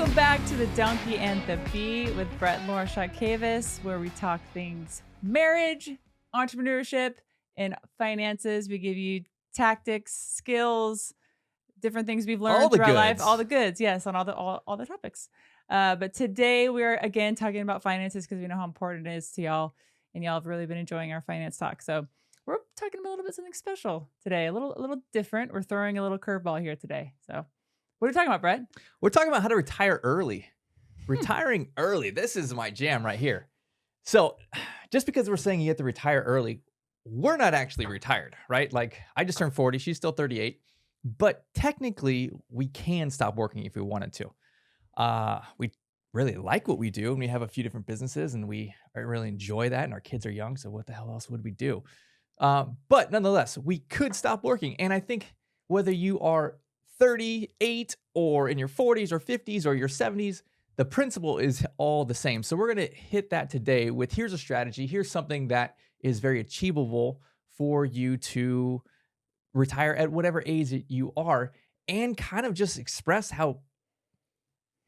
Welcome back to the Donkey and the Bee with Brett and Laura Chotkevys, where we talk things marriage, entrepreneurship, and finances. We give you tactics, skills, different things we've learned throughout life, all the goods, yes, on all the topics. But today we're again talking about finances because we know how important it is to y'all, and y'all have really been enjoying our finance talk. So we're talking about a little bit something special today, a little different. We're throwing a little curveball here today. So what are we talking about, Brett? We're talking about how to retire early. Retiring early. This is my jam right here. So just because we're saying you have to retire early, we're not actually retired, right? Like I just turned 40. She's still 38. But technically, we can stop working if we wanted to. We really like what we do, and we have a few different businesses, and we really enjoy that, and our kids are young, so what the hell else would we do? But nonetheless, we could stop working. And I think whether you are 38 or in your 40s or 50s or your 70s, the principle is all the same. So we're going to hit that today with here's a strategy. Here's something that is very achievable for you to retire at whatever age you are, and kind of just express how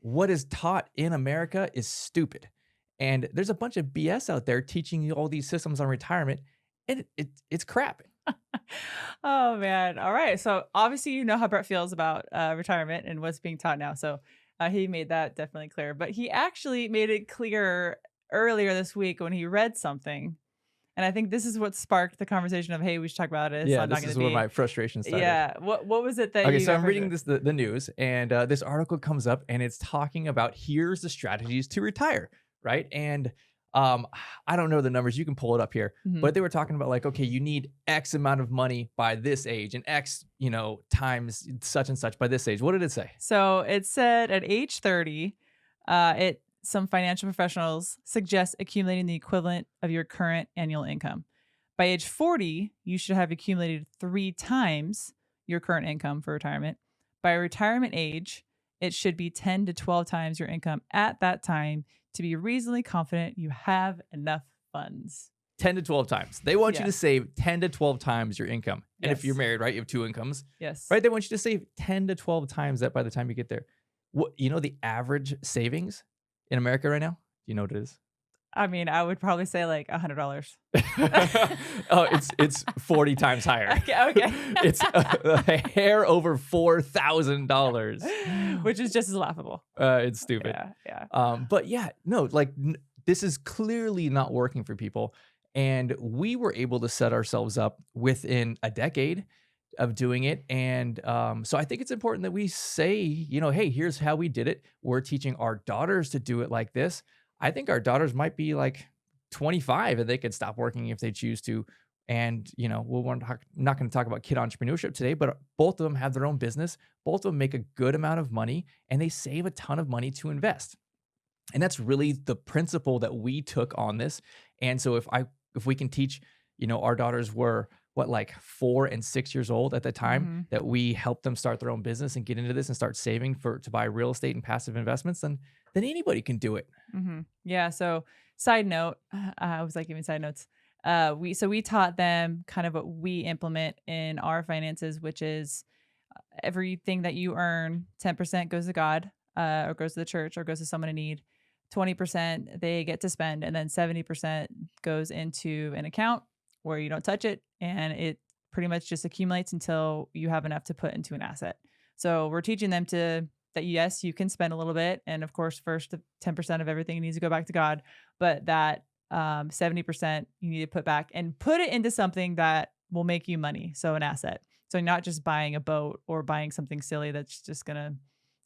what is taught in America is stupid. And there's a bunch of BS out there teaching you all these systems on retirement, and it's crap. Oh man. All right. So obviously you know how Brett feels about retirement and what's being taught now. So he made that definitely clear. But he actually made it clear earlier this week when he read something. And I think this is what sparked the conversation of, hey, we should talk about it. Yeah, this is where my frustration started. Yeah. What was it that Okay, so I'm reading the news, and this article comes up, and it's talking about here's the strategies to retire, right? And I don't know the numbers. You can pull it up here. But they were talking about like, okay, you need X amount of money by this age and X, times such and such by this age. What did it say? So it said at age 30, some financial professionals suggest accumulating the equivalent of your current annual income. By age 40, you should have accumulated 3 times your current income for retirement. By retirement age, it should be 10 to 12 times your income at that time to be reasonably confident you have enough funds. 10 to 12 times. They want you to save 10 to 12 times your income. And if you're married, right, you have 2 incomes. Yes. Right? They want you to save 10 to 12 times that by the time you get there. What, the average savings in America right now? Do you know what it is? I mean, I would probably say like $100. Oh, it's 40 times higher. Okay. It's a hair over $4,000, which is just as laughable. It's stupid. Yeah. But yeah, no, like this is clearly not working for people, and we were able to set ourselves up within a decade of doing it. And so I think it's important that we say, hey, here's how we did it. We're teaching our daughters to do it like this. I think our daughters might be like 25 and they could stop working if they choose to. And, we're not going to talk about kid entrepreneurship today, but both of them have their own business. Both of them make a good amount of money, and they save a ton of money to invest. And that's really the principle that we took on this. And so if we can teach, our daughters were like 4 and 6 years old at the time that we helped them start their own business and get into this and start saving to buy real estate and passive investments, then anybody can do it. Yeah. So side note, I was like giving side notes. We taught them kind of what we implement in our finances, which is everything that you earn, 10% goes to God, or goes to the church, or goes to someone in need. 20% they get to spend, and then 70% goes into an account where you don't touch it, and it pretty much just accumulates until you have enough to put into an asset. So we're teaching them that yes, you can spend a little bit, and of course, first 10% of everything needs to go back to God, but that 70% you need to put back and put it into something that will make you money. So an asset. So you're not just buying a boat or buying something silly that's just going to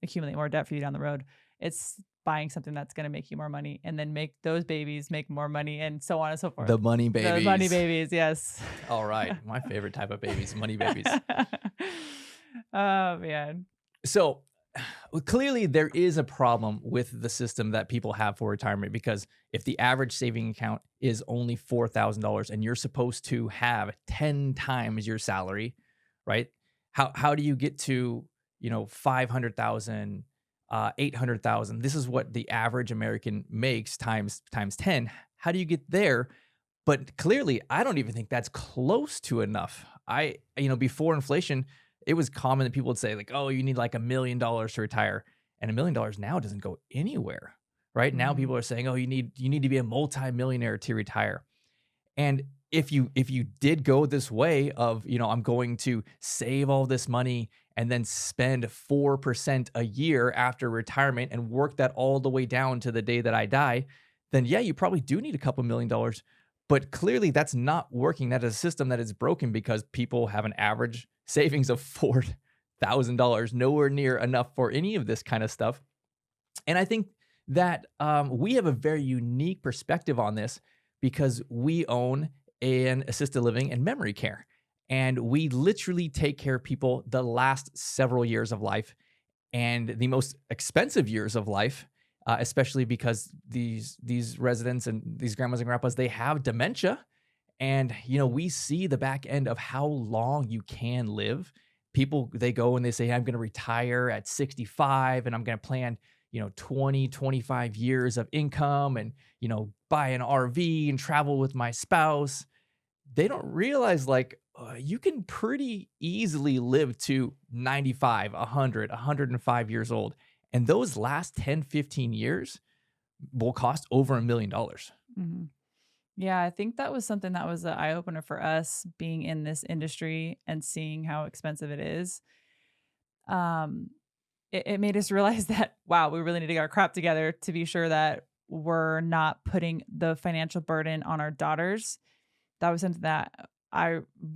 accumulate more debt for you down the road. It's buying something that's going to make you more money, and then make those babies make more money, and so on and so forth. The money babies. The money babies, yes. All right. My favorite type of babies, money babies. Oh, man. So clearly there is a problem with the system that people have for retirement, because if the average saving account is only $4,000 and you're supposed to have 10 times your salary, right? How do you get to, 500,000, 800,000? This is what the average American makes times 10. How do you get there? But clearly, I don't even think that's close to enough. Before inflation, it was common that people would say like, oh, you need like $1 million to retire. And $1 million now doesn't go anywhere, right? Now Mhm. people are saying, oh, you need to be a multimillionaire to retire. And if you did go this way of, I'm going to save all this money and then spend 4% a year after retirement and work that all the way down to the day that I die, then yeah, you probably do need a couple $1 million. But clearly that's not working. That is a system that is broken because people have an average savings of $4,000, nowhere near enough for any of this kind of stuff. And I think that we have a very unique perspective on this because we own an assisted living and memory care. And we literally take care of people the last several years of life and the most expensive years of life, especially because these residents and these grandmas and grandpas, they have dementia. And we see the back end of how long you can live. People, they go and they say, I'm going to retire at 65 and I'm going to plan 20, 25 years of income and buy an RV and travel with my spouse. They don't realize, like, you can pretty easily live to 95, 100, 105 years old, and those last 10, 15 years will cost over $1 million. Mhm. Yeah, I think that was something that was an eye opener for us being in this industry and seeing how expensive it is. Um, it made us realize that, wow, we really need to get our crap together to be sure that we're not putting the financial burden on our daughters. That was something that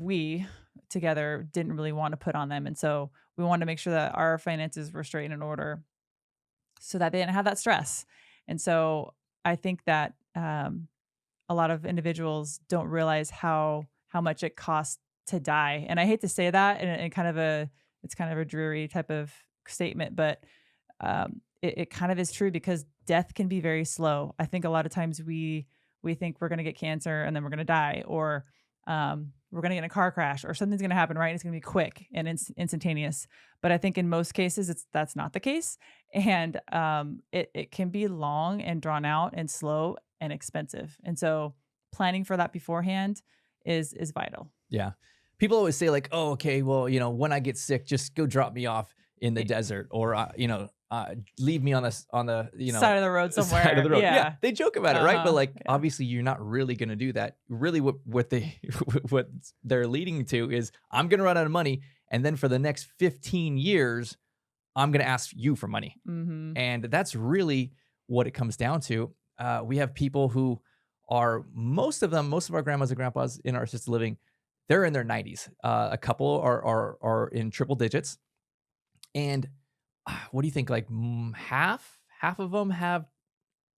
we together didn't really want to put on them. And so we wanted to make sure that our finances were straight and in order so that they didn't have that stress. And so I think that a lot of individuals don't realize how much it costs to die. And I hate to say that in kind of a it's kind of a dreary type of statement, but it kind of is true because death can be very slow. I think a lot of times we think we're going to get cancer and then we're going to die, or we're going to get in a car crash, or something's going to happen, right? And it's going to be quick and instantaneous. But I think in most cases, that's not the case, and it can be long and drawn out and slow and expensive. And so planning for that beforehand is vital. Yeah. People always say, like, oh, okay, well, when I get sick, just go drop me off in the desert, or leave me Side of the road side of somewhere. the road. Yeah, Yeah. they joke about it, right? But Uh-huh. like, Yeah. obviously, you're not really going to do that. Really, what they what they're leading to is, I'm going to run out of money, and then for the next 15 years, I'm going to ask you for money, Mhm. and that's really what it comes down to. We have people who are, most of our grandmas and grandpas in our assisted living, they're in their 90s. A couple are in triple digits, and what do you think? Like, half of them have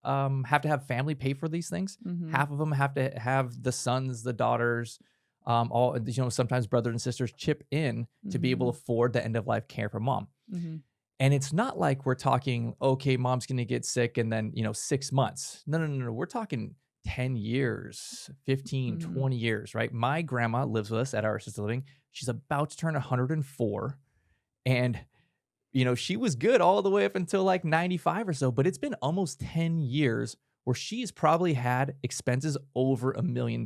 to have family pay for these things. Mhm. Half of them have to have the sons, the daughters, all sometimes brothers and sisters chip in to be able Mhm. to afford the end of life care for mom. Mhm. And it's not like we're talking, okay, mom's going to get sick and then, 6 months. No, no, no, no. We're talking 10 years, 15, Mhm. 20 years, right? My grandma lives with us at our assisted living. She's about to turn 104. And, she was good all the way up until like 95 or so. But it's been almost 10 years where she's probably had expenses over $1 million.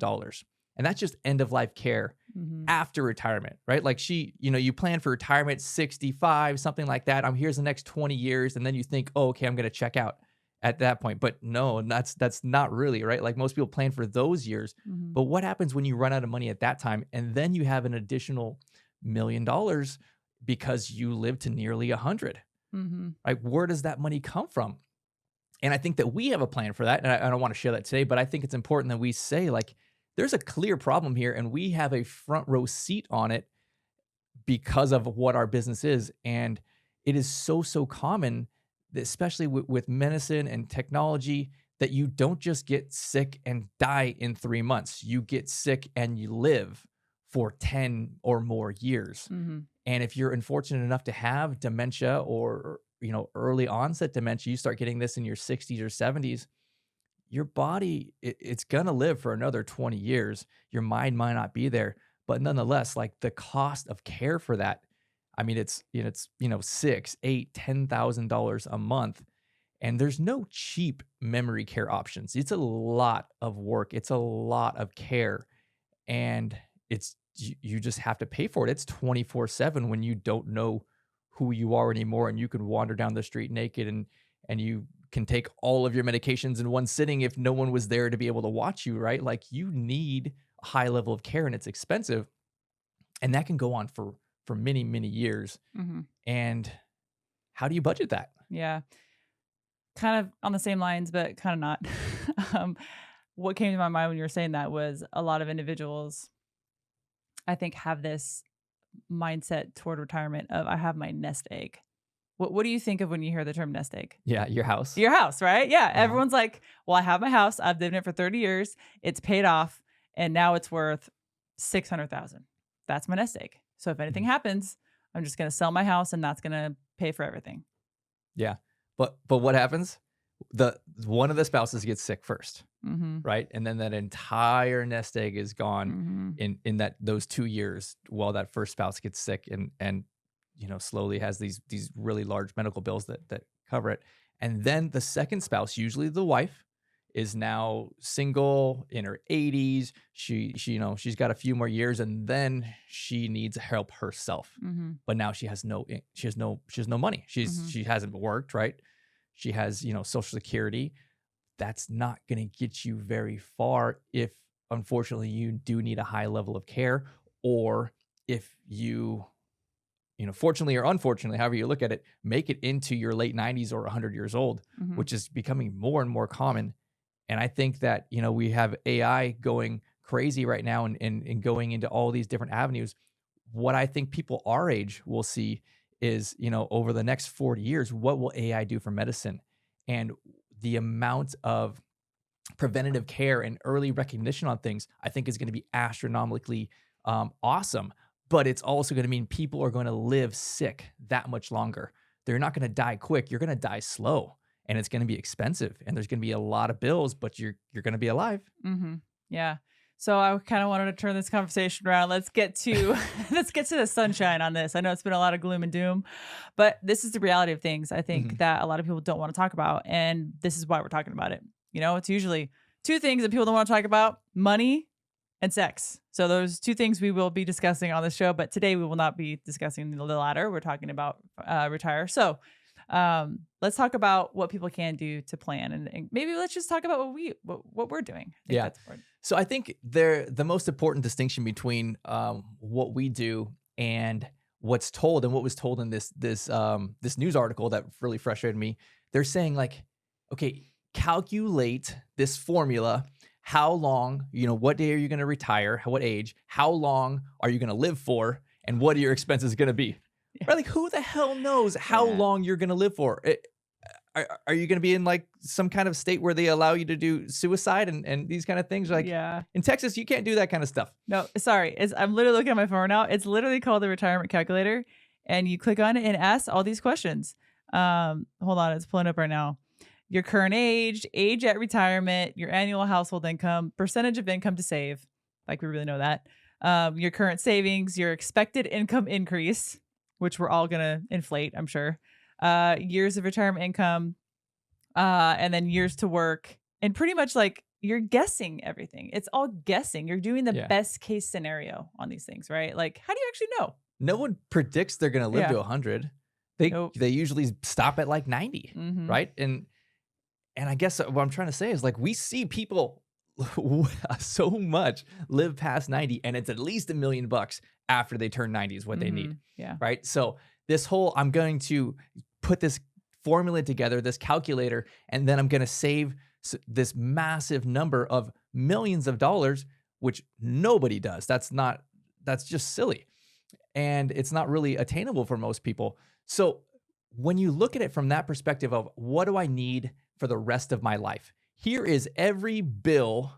And that's just end of life care Mhm. after retirement, right? Like, you plan for retirement 65, something like that. Here's the next 20 years. And then you think, oh, okay, I'm going to check out at that point. But no, that's not really, right? Like, most people plan for those years. Mhm. But what happens when you run out of money at that time? And then you have an additional $1 million because you live to nearly 100, Mhm. right? Where does that money come from? And I think that we have a plan for that. And I don't want to share that today, but I think it's important that we say, like, there's a clear problem here and we have a front row seat on it because of what our business is. And it is so, so common, especially with medicine and technology, that you don't just get sick and die in 3 months. You get sick and you live for 10 or more years. Mhm. And if you're unfortunate enough to have dementia or, early onset dementia, you start getting this in your 60s or 70s, your body, it's gonna live for another 20 years. Your mind might not be there, but nonetheless, like, the cost of care for that, I mean, six, eight, $10,000 a month, and there's no cheap memory care options. It's a lot of work. It's a lot of care, and you just have to pay for it. It's 24/7 when you don't know who you are anymore, and you can wander down the street naked, and you can take all of your medications in one sitting if no one was there to be able to watch you, right? Like, you need a high level of care, and it's expensive, and that can go on for many, many years. Hmm. And how do you budget that? Yeah. Kind of on the same lines, but kind of not. um, what came to my mind when you were saying that was a lot of individuals, I think, have this mindset toward retirement of, I have my nest egg. What do you think of when you hear the term nest egg? Yeah, your house. Your house, right? Yeah. Uh-huh. Everyone's like, well, I have my house. I've lived in it for 30 years. It's paid off. And now it's worth 600,000. That's my nest egg. So if anything Mhm. happens, I'm just going to sell my house and that's going to pay for everything. Yeah. But what happens? The one of the spouses gets sick first, Mm-hmm. right? And then that entire nest egg is gone Mm-hmm. in those 2 years while that first spouse gets sick, and slowly has these really large medical bills that cover it. And then the second spouse, usually the wife, is now single in her 80s. She's got a few more years, and then she needs help herself. Mm-hmm. But now she has no money. Mm-hmm. She hasn't worked, right? She has, Social Security. That's not going to get you very far if, unfortunately, you do need a high level of care, or if you, fortunately or unfortunately, however you look at it, make it into your late 90s or 100 years old, Mm-hmm. which is becoming more and more common. And I think that, we have AI going crazy right now, and going into all these different avenues. What I think people our age will see is, over the next 40 years, what will AI do for medicine? And the amount of preventative care and early recognition on things, I think, is going to be astronomically awesome. But it's also going to mean people are going to live sick that much longer. They're not going to die quick. You're going to die slow, and it's going to be expensive, and there's going to be a lot of bills, but you're going to be alive. Mm-hmm. Yeah. So I kind of wanted to turn this conversation around. Let's get to let's get to the sunshine on this. I know it's been a lot of gloom and doom, but this is the reality of things. I think Mhm. that a lot of people don't want to talk about, and this is why we're talking about it. It's usually two things that people don't want to talk about: money and sex. So those two things we will be discussing on the show, but today we will not be discussing the latter. We're talking about retire. So let's talk about what people can do to plan, and maybe let's just talk about what we're doing. I think Yeah. that's important. So I think the most important distinction between what we do and what's told, and what was told in this news article that really frustrated me. They're saying, like, okay, calculate this formula. How long, what day are you going to retire? What age? How long are you going to live for? And what are your expenses going to be? Yeah. Right? Like, who the hell knows how Yeah. long you're going to live for? Are you going to be in, like, some kind of state where they allow you to do suicide and these kind of things? Like, Yeah. in Texas, you can't do that kind of stuff. No, sorry. I'm literally looking at my phone right now. It's literally called the retirement calculator, and you click on it and ask all these questions. Hold on, it's pulling up right now. Your current age at retirement, your annual household income, percentage of income to save. Like, we really know that. Your current savings, your expected income increase, which we're all gonna inflate, I'm sure. Years of retirement income, and then years to work, and pretty much, like, you're guessing everything. It's all guessing. You're doing the Yeah. best case scenario on these things, right? Like, how do you actually know? No one predicts they're going to live Yeah. to 100. They Nope. they usually stop at, like, 90, Mhm. right? And I guess what I'm trying to say is, like, we see people so much live past 90, and it's at least $1 million after they turn 90 is what they need, Mhm. Yeah. right? So this whole, I'm going to put this formula together, this calculator, and then I'm going to save this massive number of millions of dollars, which nobody does. That's just silly. And it's not really attainable for most people. So when you look at it from that perspective of, what do I need for the rest of my life? Here is every bill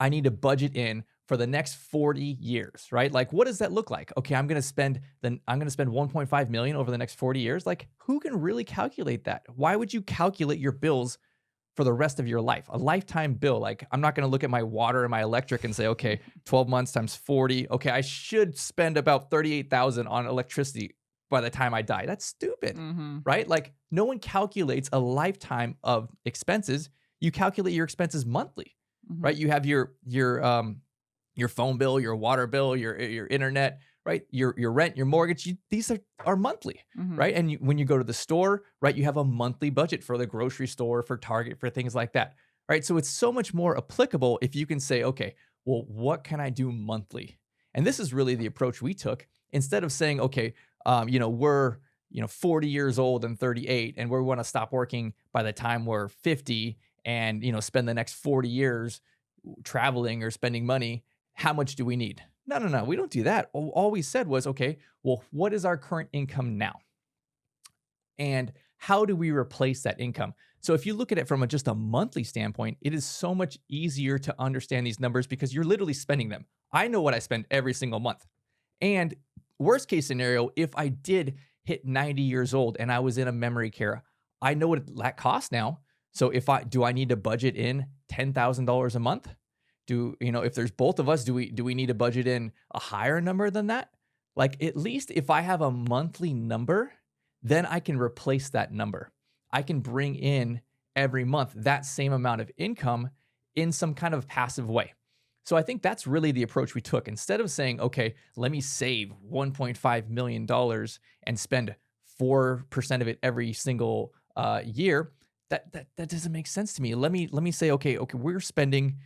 I need to budget in for the next 40 years, right? Like, what does that look like? Okay, I'm going to spend 1.5 million over the next 40 years. Like, who can really calculate that? Why would you calculate your bills for the rest of your life? A lifetime bill. Like, I'm not going to look at my water and my electric and say, okay, 12 months times 40. Okay, I should spend about 38,000 on electricity by the time I die. That's stupid, Mhm. right? Like, no one calculates a lifetime of expenses. You calculate your expenses monthly, Mhm. right? You have your your phone bill, your water bill, your internet, right? Your rent, your mortgage, these are monthly, Mhm. right? And when you go to the store, right, you have a monthly budget for the grocery store, for Target, for things like that, right? So it's so much more applicable if you can say, okay, well, what can I do monthly? And this is really the approach we took. Instead of saying, okay, we're 40 years old and 38, and we want to stop working by the time we're 50, and spend the next 40 years traveling or spending money. How much do we need? No, no, no. We don't do that. All we said was, okay, well, what is our current income now? And how do we replace that income? So if you look at it from just a monthly standpoint, it is so much easier to understand these numbers because you're literally spending them. I know what I spend every single month. And worst case scenario, if I did hit 90 years old and I was in a memory care, I know what that costs now. So do I need to budget in $10,000 a month? If there's both of us, do we need to budget in a higher number than that? Like, at least if I have a monthly number, then I can replace that number. I can bring in every month that same amount of income in some kind of passive way. So I think that's really the approach we took. Instead of saying, okay, let me save $1.5 million and spend 4% of it every single year, that doesn't make sense to me. Let me say, okay, we're spending,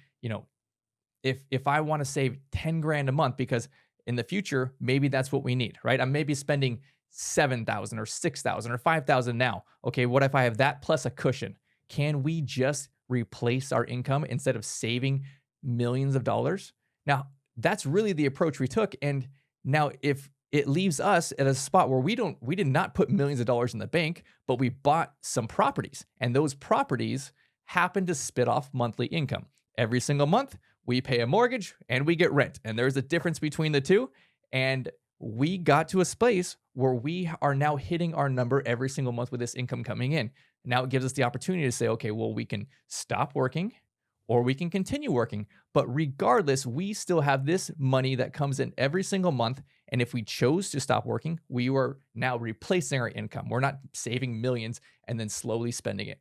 if I want to save 10 grand a month, because in the future, maybe that's what we need, right? I'm maybe spending 7,000 or 6,000 or 5,000 now. Okay, what if I have that plus a cushion? Can we just replace our income instead of saving millions of dollars? Now, that's really the approach we took. And now if it leaves us at a spot where we did not put millions of dollars in the bank, but we bought some properties, and those properties happen to spit off monthly income. Every single month, we pay a mortgage and we get rent. And there's a difference between the two. And we got to a space where we are now hitting our number every single month with this income coming in. Now it gives us the opportunity to say, okay, well, we can stop working or we can continue working. But regardless, we still have this money that comes in every single month. And if we chose to stop working, we are now replacing our income. We're not saving millions and then slowly spending it.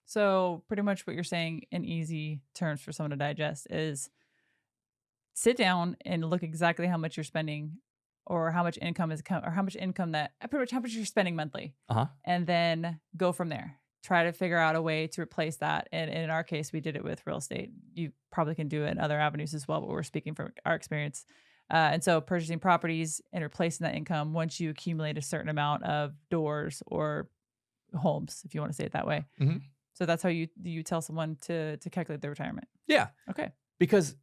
So pretty much what you're saying in easy terms for someone to digest is sit down and look exactly how much you're spending or how much income or how much income that pretty much how much you're spending monthly, Uh huh. and then go from there. Try to figure out a way to replace that. And in our case, we did it with real estate. You probably can do it in other avenues as well, but we're speaking from our experience. And so purchasing properties and replacing that income once you accumulate a certain amount of doors or homes, if you want to say it that way. Hmm. So that's how you tell someone to calculate their retirement. Yeah. Okay. Because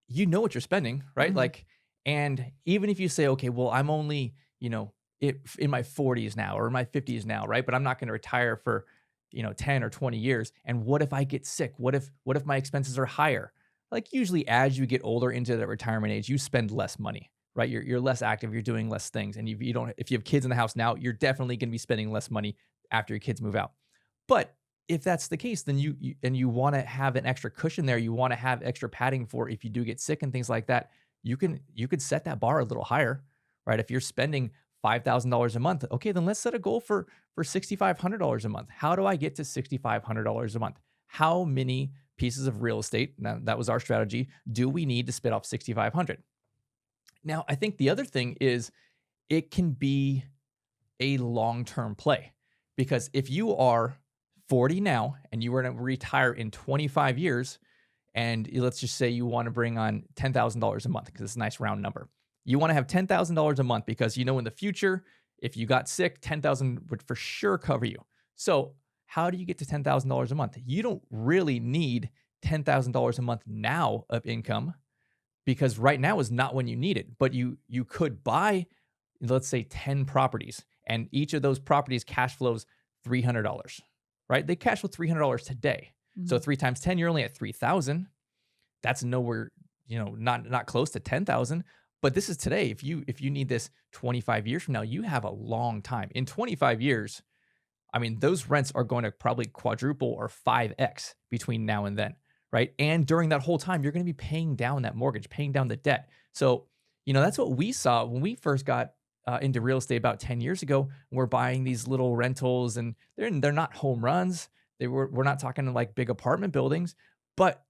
you know what you're spending, right? Mhm. Like, and even if you say, okay, well, I'm only, in my 40s now or in my 50s now, right? But I'm not going to retire for, 10 or 20 years. And what if I get sick? What if my expenses are higher? Like, usually as you get older into that retirement age, you spend less money, right? You're less active, you're doing less things. And you don't, if you have kids in the house now, you're definitely going to be spending less money after your kids move out. But if that's the case, then you want to have an extra cushion there. You want to have extra padding for if you do get sick and things like that. You could set that bar a little higher, right? If you're spending $5,000 a month, okay, then let's set a goal for $6,500 a month. How do I get to $6,500 a month? How many pieces of real estate? Now, that was our strategy. Do we need to spit off 6,500? Now, I think the other thing is it can be a long-term play, because if you are 40 now and you were to retire in 25 years, and let's just say you want to bring on $10,000 a month because it's a nice round number. You want to have $10,000 a month because in the future, if you got sick, 10,000 would for sure cover you. So how do you get to $10,000 a month? You don't really need $10,000 a month now of income, because right now is not when you need it. But you could buy, let's say, 10 properties, and each of those properties cash flows $300, right? They cash flow $300 today. So Mhm. 3 times 10, you're only at 3,000. That's nowhere, not close to 10,000. But this is today. If you need this 25 years from now, you have a long time. In 25 years, I mean, those rents are going to probably quadruple or 5x between now and then, right? And during that whole time, you're going to be paying down that mortgage, paying down the debt. So, that's what we saw when we first got into real estate about 10 years ago. We're buying these little rentals, and they're not home runs. We're not talking like big apartment buildings, but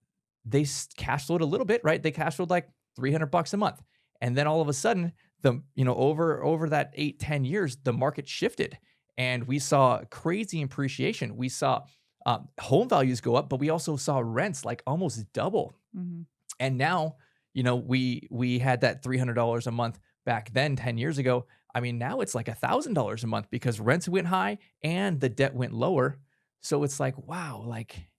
they cash flowed a little bit, right? They cash flowed like $300 a month. And then all of a sudden, over that 8-10 years, the market shifted and we saw crazy appreciation. We saw home values go up, but we also saw rents like almost double. Mhm. And now, we had that $300 a month back then 10 years ago. I mean, now it's like $1,000 a month because rents went high and the debt went lower. So it's like, wow, like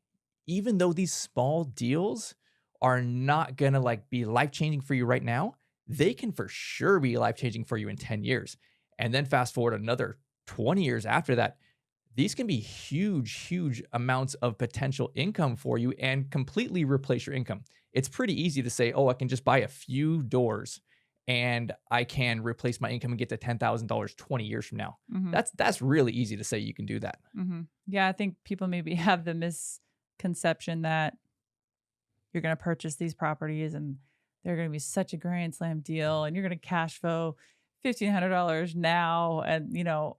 even though these small deals are not going to like be life changing for you right now, they can for sure be life changing for you in 10 years. And then fast forward another 20 years after that, these can be huge, huge amounts of potential income for you and completely replace your income. It's pretty easy to say, oh, I can just buy a few doors and I can replace my income and get to $10,000 20 years from now. Mhm. That's really easy to say you can do that. Mhm. Yeah, I think people maybe have the misconception that you're going to purchase these properties and they're going to be such a grand slam deal and you're going to cash flow $1,500 now. And,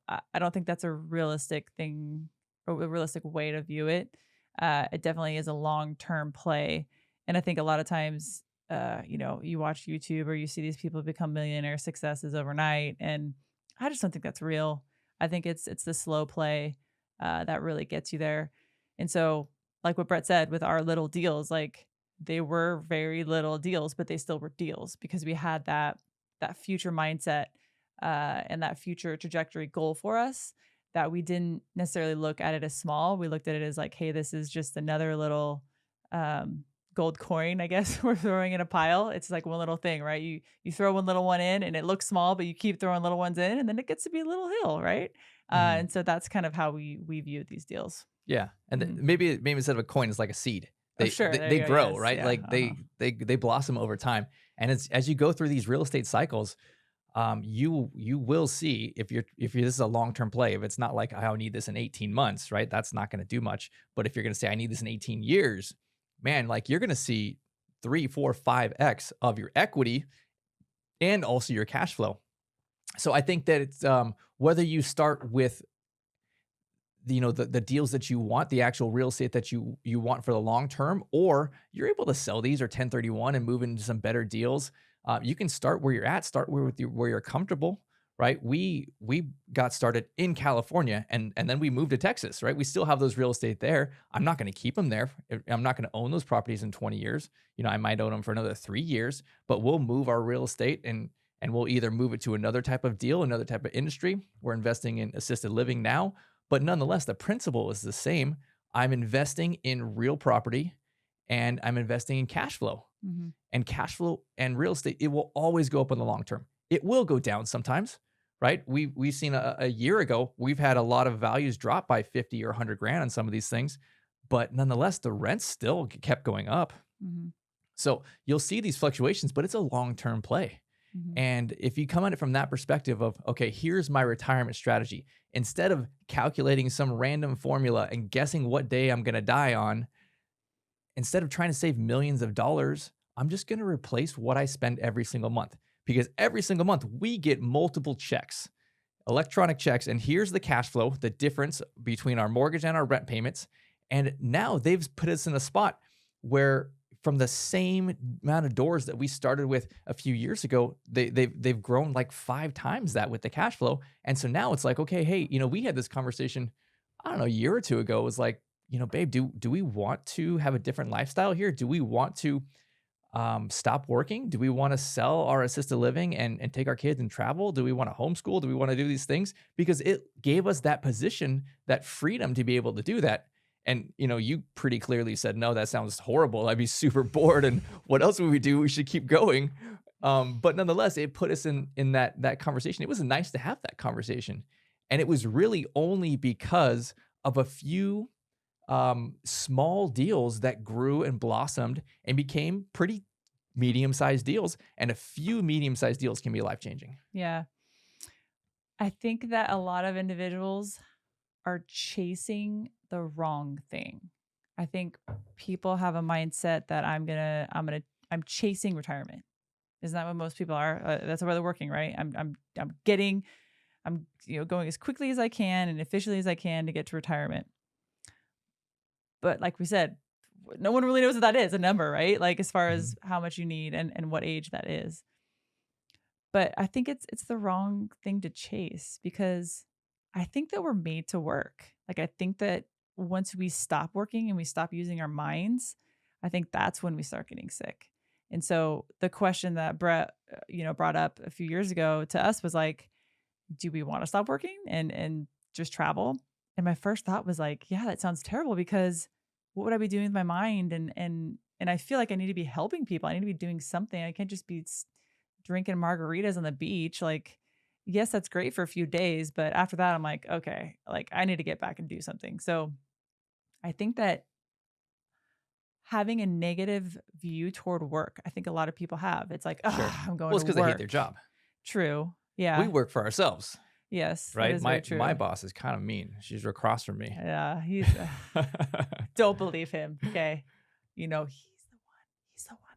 I don't think that's a realistic thing or a realistic way to view it. It definitely is a long term play. And I think a lot of times, you watch YouTube or you see these people become millionaire successes overnight. And I just don't think that's real. I think it's the slow play that really gets you there. And so, like what Brett said with our little deals, like they were very little deals, but they still were deals because we had that future mindset and that future trajectory goal for us that we didn't necessarily look at it as small. We looked at it as like, hey, this is just another little um, gold coin, I guess we're throwing in a pile. It's like one little thing, right? You throw one little one in and it looks small, but you keep throwing little ones in, and then it gets to be a little hill, right? Mhm. And so that's kind of how we view these deals. Yeah, and Mhm. maybe instead of a coin, it's like a seed. Oh, They sure. they, There they you go. grow, Yes. right? Yeah. Like Uh-huh. they blossom over time, and as you go through these real estate cycles, you will see if this is a long term play. If it's not like I need this in 18 months, right? That's not going to do much. But if you're going to say I need this in 18 years, man, like you're going to see 3, 4, 5x of your equity and also your cash flow. So I think that it's whether you start with the deals that you want, the actual real estate that you want for the long term, or you're able to sell these or 1031 and move into some better deals. You can start where you're at, start where you're comfortable, right? We got started in California and then we moved to Texas, right? We still have those real estate there. I'm not going to keep them there. I'm not going to own those properties in 20 years. I might own them for another 3 years, but we'll move our real estate and we'll either move it to another type of deal, another type of industry. We're investing in assisted living now, but nonetheless, the principle is the same. I'm investing in real property and I'm investing in cash flow. Mhm. And cash flow and real estate, it will always go up in the long term. It will go down sometimes, right? We've seen a year ago, we've had a lot of values drop by 50 or 100 grand on some of these things, but nonetheless, the rents still kept going up. Mhm. So you'll see these fluctuations, but it's a long term play. Mhm. And if you come at it from that perspective of, okay, here's my retirement strategy, instead of calculating some random formula and guessing what day I'm going to die on, instead of trying to save millions of dollars, I'm just going to replace what I spend every single month. Because every single month we get multiple checks, electronic checks. And here's the cash flow, the difference between our mortgage and our rent payments. And now they've put us in a spot where from the same amount of doors that we started with a few years ago, they've grown like 5 times that with the cash flow. And so now it's like, okay, hey, we had this conversation, I don't know, a year or two ago. It was like, babe, do we want to have a different lifestyle here? Do we want to stop working? Do we want to sell our assisted living and take our kids and travel? Do we want to homeschool? Do we want to do these things? Because it gave us that position, that freedom to be able to do that. And you pretty clearly said, no, that sounds horrible. I'd be super bored. And what else would we do? We should keep going. But nonetheless, it put us in that conversation. It was nice to have that conversation. And it was really only because of a few small deals that grew and blossomed and became pretty medium-sized deals. And a few medium-sized deals can be life-changing. Yeah. I think that a lot of individuals are chasing the wrong thing. I think people have a mindset that I'm chasing retirement. Isn't that what most people are? That's why they're working, right? I'm going as quickly as I can and efficiently as I can to get to retirement. But like we said, no one really knows what that is, a number, right? Like as far Mhm. as how much you need and what age that is. But I think it's the wrong thing to chase because I think that we're made to work. Like I think that once we stop working and we stop using our minds, I think that's when we start getting sick. And so the question that Brett, brought up a few years ago to us was like, do we want to stop working and just travel? And my first thought was like, yeah, that sounds terrible because what would I be doing with my mind? And I feel like I need to be helping people. I need to be doing something. I can't just be drinking margaritas on the beach. Like, yes, that's great for a few days, but after that, I'm like, okay, like I need to get back and do something. So I think that having a negative view toward work, I think a lot of people have. It's like, Sure. oh, I'm going Well, it's to because they hate their work. job. True. We Yeah. work for ourselves, Yes, that right? is very My true. boss is kind of mean. She's across from me. Yeah, he's don't believe him. Okay. He's the one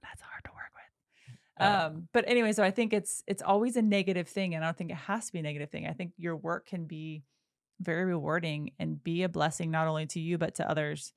that's hard to work with. Uh, But anyway, so I think it's always a negative thing, and I don't think it has to be a negative thing. I think your work can be very rewarding and be a blessing not only to you but to others.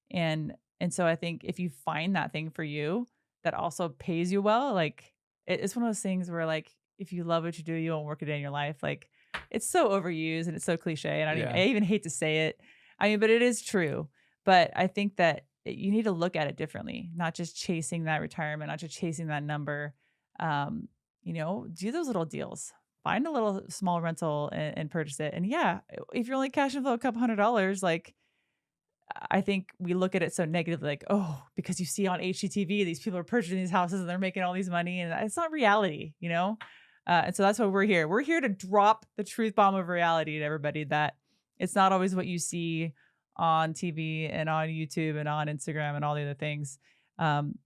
And so I think if you find that thing for you that also pays you well, like it's one of those things where like if you love what you do, you won't work a day in your life. Like it's so overused and it's so cliche, and yeah. I even hate to say it. I mean, but it is true. But I think that you need to look at it differently, not just chasing that retirement, not just chasing that number. Do those little deals. Find a little small rental and purchase it. And yeah, if you're only cashing flow a couple $100, like I think we look at it so negatively, like, oh, because you see on HGTV, these people are purchasing these houses and they're making all these money. And it's not reality. And so that's why we're here. We're here to drop the truth bomb of reality to everybody that it's not always what you see on TV and on YouTube and on Instagram and all the other things.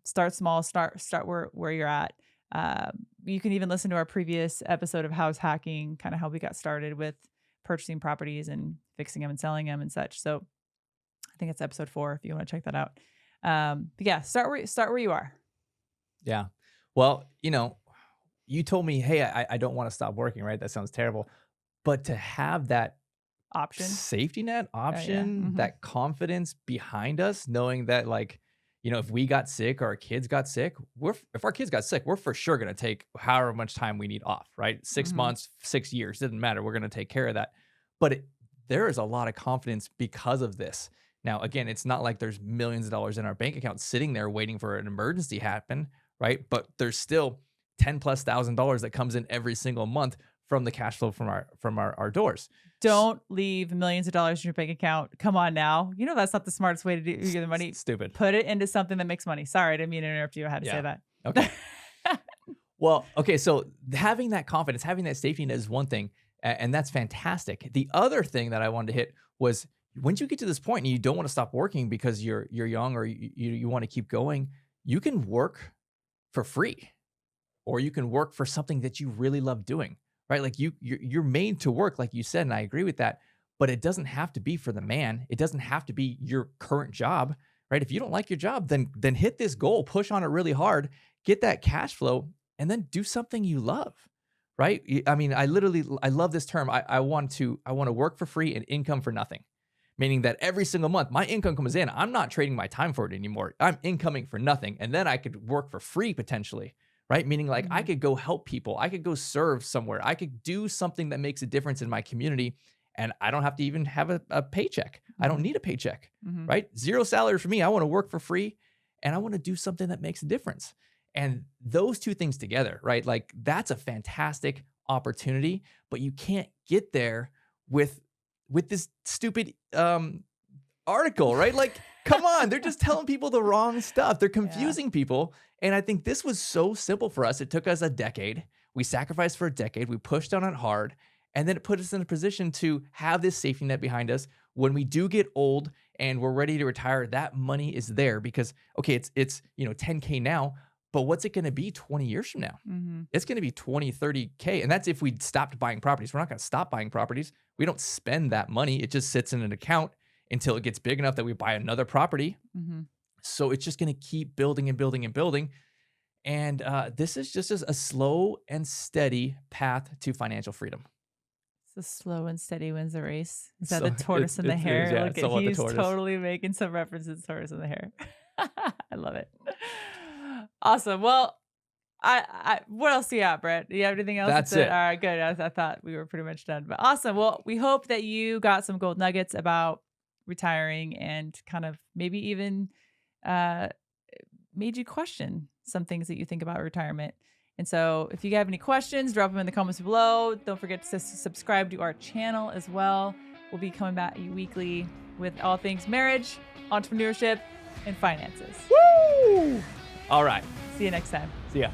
Start small, start where you're at. You can even listen to our previous episode of House Hacking, kind of how we got started with purchasing properties and fixing them and selling them and such. So I think it's episode 4 if you want to check that out. But yeah, start where you are. Yeah. Well, you told me, hey, I don't want to stop working, right? That sounds terrible. But to have that Option. safety net Yeah. option, that confidence behind us, knowing that, like, if we got sick or our kids got sick, if our kids got sick, we're for sure going to take however much time we need off, right? 6 months, 6 years, doesn't matter. We're going to take care of that. But there is a lot of confidence because of this. Now, again, it's not like there's millions of dollars in our bank account sitting there waiting for an emergency to happen, right? But there's still 10 plus $1,000 that comes in every single month from the cash flow from our doors. Don't leave millions of dollars in your bank account. Come on now. You know that's not the smartest way to do get the money. Stupid. Put it into something that makes money. Sorry, I didn't mean to interrupt you. I had to say Yeah. that. Okay. Well, okay. So having that confidence, having that safety net is one thing, and that's fantastic. The other thing that I wanted to hit was once you get to this point and you don't want to stop working because you're young or you want to keep going, you can work for free, or you can work for something that you really love doing, right? Like you're made to work, like you said, and I agree with that. But it doesn't have to be for the man. It doesn't have to be your current job, right? If you don't like your job, then hit this goal, push on it really hard, get that cash flow, and then do something you love, right? I mean, I love this term. I want to work for free and income for nothing, meaning that every single month my income comes in. I'm not trading my time for it anymore. I'm incoming for nothing, and then I could work for free potentially, right? Meaning like I Mhm. could go help people, I could go serve somewhere, I could do something that makes a difference in my community, and I don't have to even have a paycheck. I don't Mhm. need a paycheck, Mhm. right? Zero salary for me. I want to work for free, and I want to do something that makes a difference. And those two things together, right? Like that's a fantastic opportunity, but you can't get there with this stupid article, right? Like, come on, they're just telling people the wrong stuff. They're Yeah. confusing people. And I think this was so simple for us. It took us a decade. We sacrificed for a decade. We pushed on it hard. And then it put us in a position to have this safety net behind us. When we do get old and we're ready to retire, that money is there because, okay, it's 10K now, but what's it going to be 20 years from now? Mhm. It's going to be 20, 30K. And that's if we stopped buying properties. We're not going to stop buying properties. We don't spend that money. It just sits in an account until it gets big enough that we buy another property. Mhm. So it's just going to keep building and building and building. And this is just a slow and steady path to financial freedom. The slow and steady wins the race. Is that So the tortoise and the it is, hare? yeah, Look it's at somewhat the he's tortoise. totally making some references to tortoise and the hare. I love it. Awesome. Well, what else do you got, Brett? Do you have anything else? That's All it. right, good. I thought we were pretty much done, but awesome. Well, we hope that you got some gold nuggets about retiring and kind of maybe even uh, made you question some things that you think about retirement. And so, if you have any questions, drop them in the comments below. Don't forget to subscribe to our channel as well. We'll be coming back weekly with all things marriage, entrepreneurship, and finances. Woo! All right. See you next time. See ya.